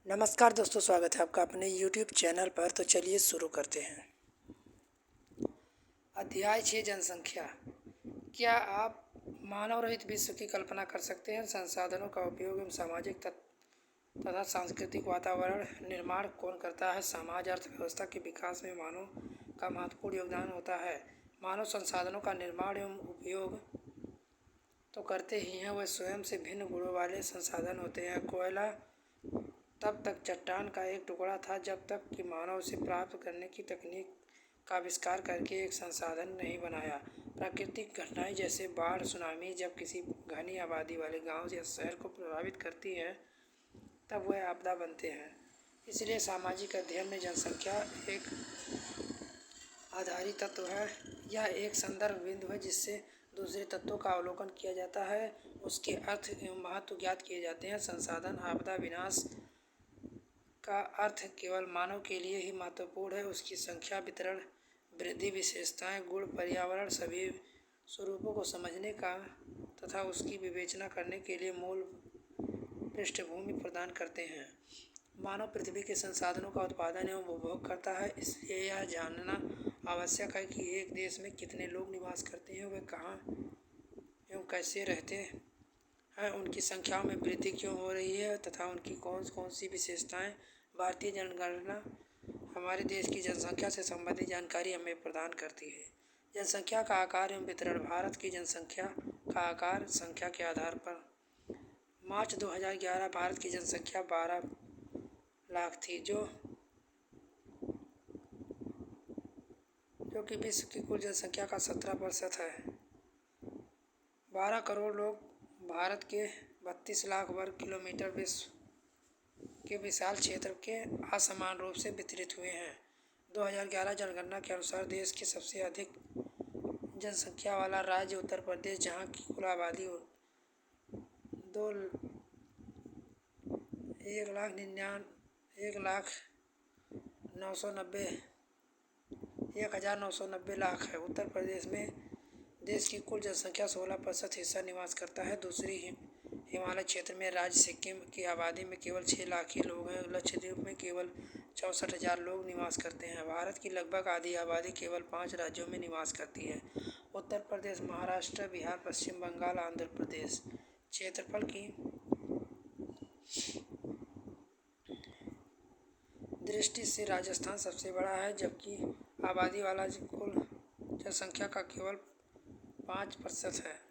नमस्कार दोस्तों, स्वागत है आपका अपने YouTube चैनल पर। तो चलिए शुरू करते हैं। अध्याय 6, जनसंख्या। क्या आप मानव रहित विश्व की कल्पना कर सकते हैं? संसाधनों का उपयोग एवं सामाजिक तथा सांस्कृतिक वातावरण निर्माण कौन करता है? समाज अर्थव्यवस्था के विकास में मानव का महत्वपूर्ण योगदान होता है। मानव संसाधनों का निर्माण एवं उपयोग तो करते ही हैं, वह स्वयं से भिन्न गुणों वाले संसाधन होते हैं। कोयला तब तक चट्टान का एक टुकड़ा था जब तक कि मानव उसे प्राप्त करने की तकनीक का आविष्कार करके एक संसाधन नहीं बनाया। प्राकृतिक घटनाएं जैसे बाढ़, सुनामी जब किसी घनी आबादी वाले गांव या शहर को प्रभावित करती हैं, तब वह आपदा बनते हैं। इसलिए सामाजिक अध्ययन में जनसंख्या एक आधारित तत्व है। यह एक संदर्भ बिंदु है जिससे दूसरे तत्वों का अवलोकन किया जाता है, उसके अर्थ एवं महत्व ज्ञात किए जाते हैं। संसाधन, आपदा, विनाश का अर्थ केवल मानव के लिए ही महत्वपूर्ण है। उसकी संख्या, वितरण, वृद्धि, विशेषताएं, गुण, पर्यावरण सभी स्वरूपों को समझने का तथा उसकी विवेचना करने के लिए मूल पृष्ठभूमि प्रदान करते हैं। मानव पृथ्वी के संसाधनों का उत्पादन एवं उपभोग करता है, इसलिए यह जानना आवश्यक है कि एक देश में कितने लोग निवास करते हैं, वे कहाँ एवं कैसे रहते हैं, उनकी संख्याओं में वृद्धि क्यों हो रही है तथा उनकी कौन कौन सी विशेषताएं। भारतीय जनगणना हमारे देश की जनसंख्या से संबंधित जानकारी हमें प्रदान करती है। जनसंख्या का आकार एवं वितरण। भारत की जनसंख्या का आकार संख्या के आधार पर मार्च 2011 भारत की जनसंख्या 12 लाख थी, जो कि विश्व की कुल जनसंख्या का 17% है। 12 करोड़ लोग भारत के 32 लाख वर्ग किलोमीटर विश्व के विशाल क्षेत्र के असमान रूप से वितरित हुए हैं। 2011 जनगणना के अनुसार देश के सबसे अधिक जनसंख्या वाला राज्य उत्तर प्रदेश, जहां की कुल आबादी 1,990 लाख है। उत्तर प्रदेश में देश की कुल जनसंख्या 16% हिस्सा निवास करता है। दूसरी हिमालय क्षेत्र में राज्य सिक्किम की आबादी में केवल 6 लाख ही लोग हैं। लक्षद्वीप में केवल 64,000 लोग निवास करते हैं। भारत की लगभग आधी आबादी केवल 5 राज्यों में निवास करती है: उत्तर प्रदेश, महाराष्ट्र, बिहार, पश्चिम बंगाल, आंध्र प्रदेश। क्षेत्रफल की दृष्टि से राजस्थान सबसे बड़ा है, जबकि आबादी वाला कुल जनसंख्या का केवल 5% है।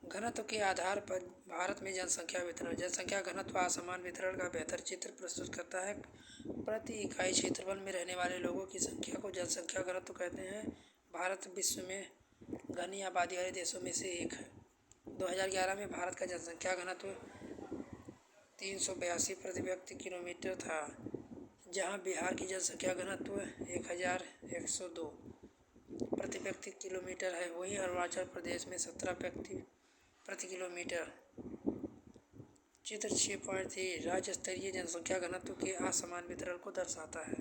घनत्व के आधार पर भारत में जनसंख्या वितरण। जनसंख्या घनत्व असमान वितरण का बेहतर चित्र प्रस्तुत करता है। प्रति इकाई क्षेत्रफल में रहने वाले लोगों की संख्या को जनसंख्या घनत्व कहते हैं। भारत विश्व में घनी आबादी वाले देशों में से एक है। 2011 में भारत का जनसंख्या घनत्व 382 प्रति व्यक्ति किलोमीटर था, जहां बिहार की जनसंख्या घनत्व 1102 प्रति व्यक्ति किलोमीटर है। वहीं अरुणाचल प्रदेश में 17 व्यक्ति प्रति किलोमीटर। चित्र 6.3 राज्य स्तरीय जनसंख्या घनत्व के असमान वितरण को दर्शाता है।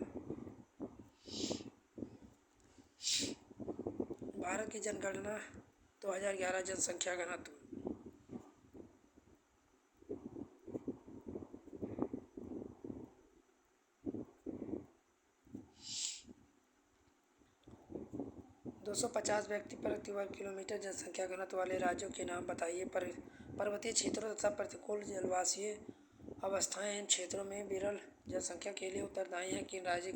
भारत की जनगणना 2011 जनसंख्या घनत्व। दो 250 व्यक्ति प्रति वर्ग किलोमीटर जनसंख्या घनत्व वाले राज्यों के नाम बताइए। पर्वतीय क्षेत्रों तथा प्रतिकूल जलवासीय अवस्थाएं इन क्षेत्रों में विरल जनसंख्या के लिए उत्तरदायी हैं। किन राज्य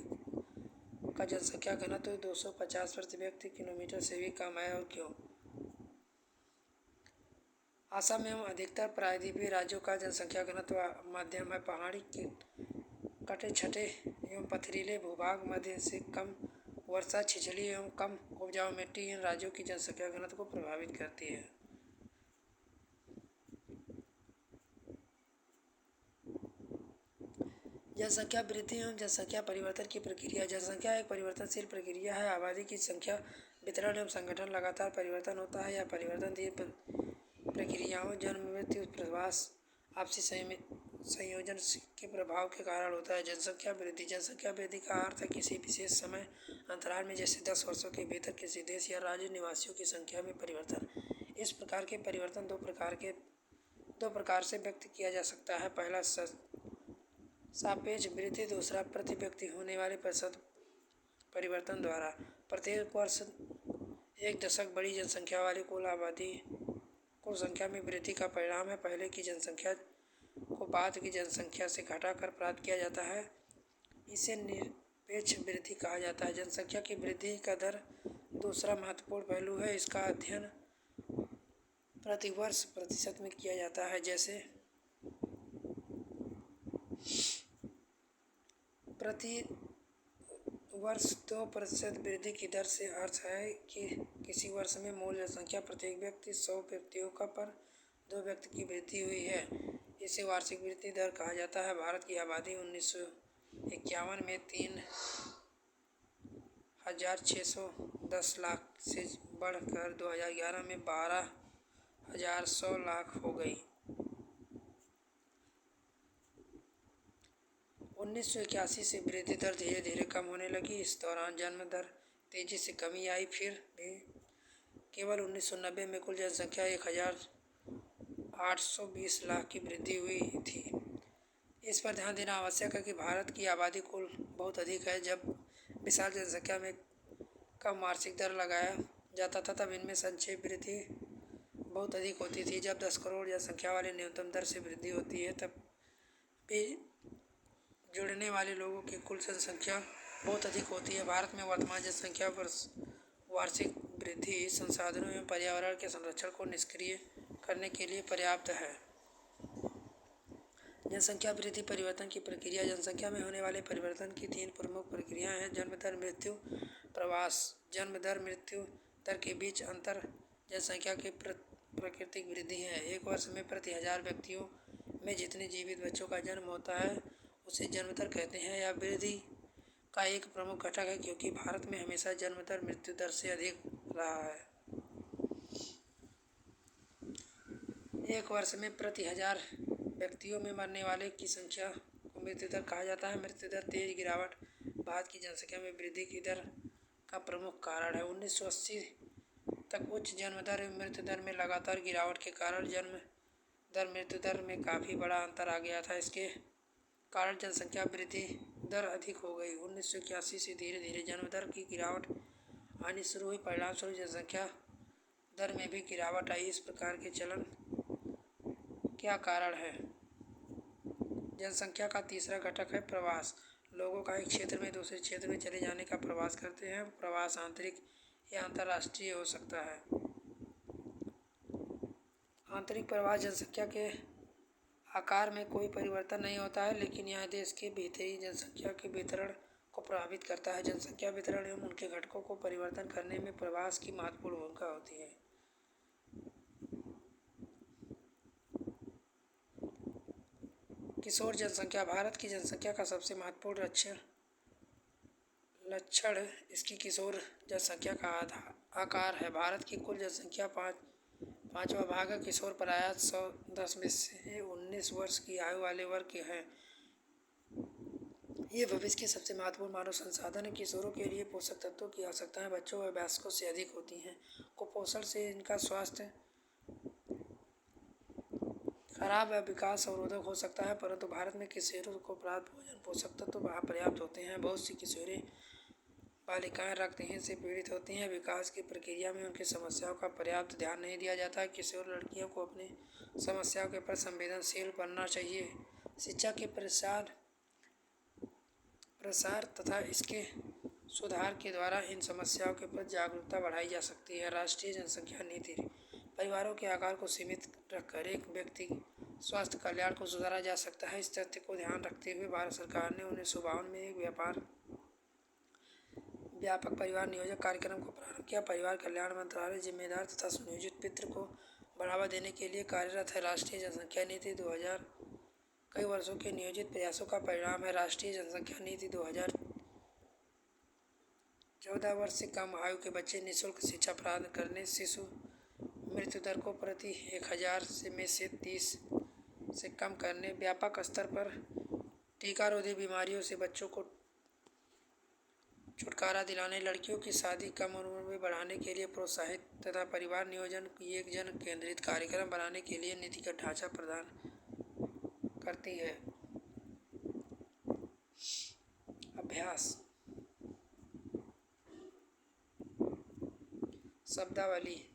का जनसंख्या घनत्व 250 प्रति व्यक्ति किलोमीटर से भी कम है और क्यों? असम एवं अधिकतर प्रायद्वीपीय राज्यों का जनसंख्या घनत्व मध्यम है। पहाड़ी के कटे छठे एवं पथरीले भूभाग, मध्य से कम वर्षा, छिछली एवं कम उपजाऊ मिट्टी इन राज्यों की जनसंख्या घनत्व को प्रभावित करती है। जनसंख्या वृद्धि एवं जनसंख्या परिवर्तन की प्रक्रिया। जनसंख्या एक परिवर्तनशील प्रक्रिया है। आबादी की संख्या, वितरण एवं संगठन लगातार परिवर्तन होता है। यह परिवर्तन तीन प्रक्रियाओं जन्म, मृत्यु, प्रवास, आपसी संयोजन के प्रभाव के कारण होता है। जनसंख्या वृद्धि। जनसंख्या वृद्धि का अर्थ है किसी विशेष समय अंतराल में, जैसे 10 वर्षों के भीतर, किसी देश या राज्य निवासियों की संख्या में परिवर्तन। इस प्रकार के परिवर्तन दो प्रकार के दो प्रकार से व्यक्त किया जा सकता है। पहला सापेक्ष वृद्धि, दूसरा प्रति व्यक्ति होने वाले प्रतिशत परिवर्तन द्वारा। प्रत्येक वर्ष एक दशक बड़ी जनसंख्या वाली कुल संख्या में वृद्धि का परिणाम है। पहले की जनसंख्या को बाद की जनसंख्या से घटाकर प्राप्त किया जाता है। इसे निरपेक्ष वृद्धि कहा जाता है। जनसंख्या की वृद्धि का दर दूसरा महत्वपूर्ण पहलू है। इसका अध्ययन प्रतिवर्ष प्रतिशत में किया जाता है। जैसे प्रति वर्ष 2% वृद्धि की दर से अर्थ है कि किसी वर्ष में मूल जनसंख्या प्रत्येक व्यक्ति 100 व्यक्तियों का पर 2 व्यक्ति की वृद्धि हुई है। इसे वार्षिक वृद्धि दर कहा जाता है। भारत की आबादी 1951 में 3,610 लाख से बढ़कर 2011 में 12,100 लाख हो गई। 1981 से वृद्धि दर धीरे धीरे कम होने लगी। इस दौरान जन्म दर तेजी से कमी आई। फिर भी केवल 1990 में कुल जनसंख्या 1,820 लाख की वृद्धि हुई थी। इस पर ध्यान देना आवश्यक है कि भारत की आबादी कुल बहुत अधिक है। जब विशाल जनसंख्या में कम वार्षिक दर लगाया जाता था तब इनमें संक्षेप वृद्धि बहुत अधिक होती थी। जब 10 करोड़ जनसंख्या वाले न्यूनतम दर से वृद्धि होती है तब भी जुड़ने वाले लोगों की कुल जनसंख्या बहुत अधिक होती है। भारत में वर्तमान जनसंख्या वार्षिक वृद्धि संसाधनों एवं पर्यावरण के संरक्षण को निष्क्रिय करने के लिए पर्याप्त है। जनसंख्या वृद्धि परिवर्तन की प्रक्रिया। जनसंख्या में होने वाले परिवर्तन की 3 प्रमुख प्रक्रियाएं हैं: जन्म दर, मृत्यु, प्रवास। जन्म दर मृत्यु दर के बीच अंतर जनसंख्या की प्राकृतिक वृद्धि है। एक वर्ष में प्रति 1000 व्यक्तियों में जितने जीवित बच्चों का जन्म होता है उसे जन्म दर कहते हैं। यह वृद्धि का एक प्रमुख घटक है क्योंकि भारत में हमेशा जन्म दर मृत्यु दर से अधिक रहा है। एक वर्ष में प्रति 1000 व्यक्तियों में मरने वाले की संख्या को मृत्यु दर कहा जाता है। मृत्यु दर तेज गिरावट भारत की जनसंख्या में वृद्धि की दर का प्रमुख कारण है। 1980 तक उच्च जन्म दर एवं मृत्यु दर में लगातार गिरावट के कारण जन्म दर मृत्यु दर में काफ़ी बड़ा अंतर आ गया था। इसके कारण जनसंख्या वृद्धि दर अधिक हो गई। 1981 से धीरे धीरे जन्म दर की गिरावट आनी शुरू हुई। परिणामस्वरूप जनसंख्या दर में भी गिरावट आई। इस प्रकार के चलन क्या कारण है? जनसंख्या का तीसरा घटक है प्रवास। लोगों का एक क्षेत्र में दूसरे क्षेत्र में चले जाने का प्रवास करते हैं। प्रवास आंतरिक या अंतर्राष्ट्रीय हो सकता है। आंतरिक प्रवास जनसंख्या के आकार में कोई परिवर्तन नहीं होता है, लेकिन यह देश के भीतरी जनसंख्या के वितरण को प्रभावित करता है। जनसंख्या वितरण एवं उनके घटकों को परिवर्तन करने में प्रवास की महत्वपूर्ण भूमिका होती है। किशोर जनसंख्या भारत की जनसंख्या का सबसे महत्वपूर्ण लक्षण इसकी किशोर जनसंख्या का आकार है। भारत की कुल जनसंख्या पाँचवा भाग है। किशोर प्रायः 110 में से 19 वर्ष की आयु वाले वर्ग के हैं। ये भविष्य के सबसे महत्वपूर्ण मानव संसाधन है। किशोरों के लिए पोषक तत्वों की आवश्यकताएं बच्चों व वयस्कों से अधिक होती हैं। कुपोषण से इनका स्वास्थ्य खराब व विकास अवरोधक हो सकता है, परंतु भारत में किशोरों को प्राप्त भोजन पोषक तत्व पर्याप्त होते हैं। बहुत सी किशोरी बालिकाएं रक्तहीन से पीड़ित होती हैं। विकास की प्रक्रिया में उनकी समस्याओं का पर्याप्त ध्यान नहीं दिया जाता है। किशोर लड़कियों को अपनी समस्याओं के प्रति संवेदनशील बनना चाहिए। शिक्षा के प्रसार तथा इसके सुधार के द्वारा इन समस्याओं के प्रति जागरूकता बढ़ाई जा सकती है। राष्ट्रीय जनसंख्या नीति। परिवारों के आकार को सीमित रखकर एक व्यक्ति स्वास्थ्य कल्याण को सुधारा जा सकता है। इस तथ्य को ध्यान रखते हुए भारत सरकार ने 1952 में एक व्यापक परिवार नियोजक कार्यक्रम को प्रारंभ किया। परिवार कल्याण मंत्रालय जिम्मेदार तथा सुनियोजित पितृ को बढ़ावा देने के लिए कार्यरत है। राष्ट्रीय जनसंख्या नीति 2000 कई वर्षों के नियोजित प्रयासों का परिणाम है। राष्ट्रीय जनसंख्या नीति 2014 वर्ष से कम आयु के बच्चे निःशुल्क शिक्षा प्रदान करने, शिशु मृत्यु दर को प्रति 1000 में से 30 से कम करने, व्यापक स्तर पर टीका रोधी बीमारियों से बच्चों को छुटकारा दिलाने, लड़कियों की शादी कम उम्र में बढ़ाने के लिए प्रोत्साहित तथा परिवार नियोजन एक जन केंद्रित कार्यक्रम बनाने के लिए नीतिगत ढांचा प्रदान करती है। अभ्यास। शब्दावली।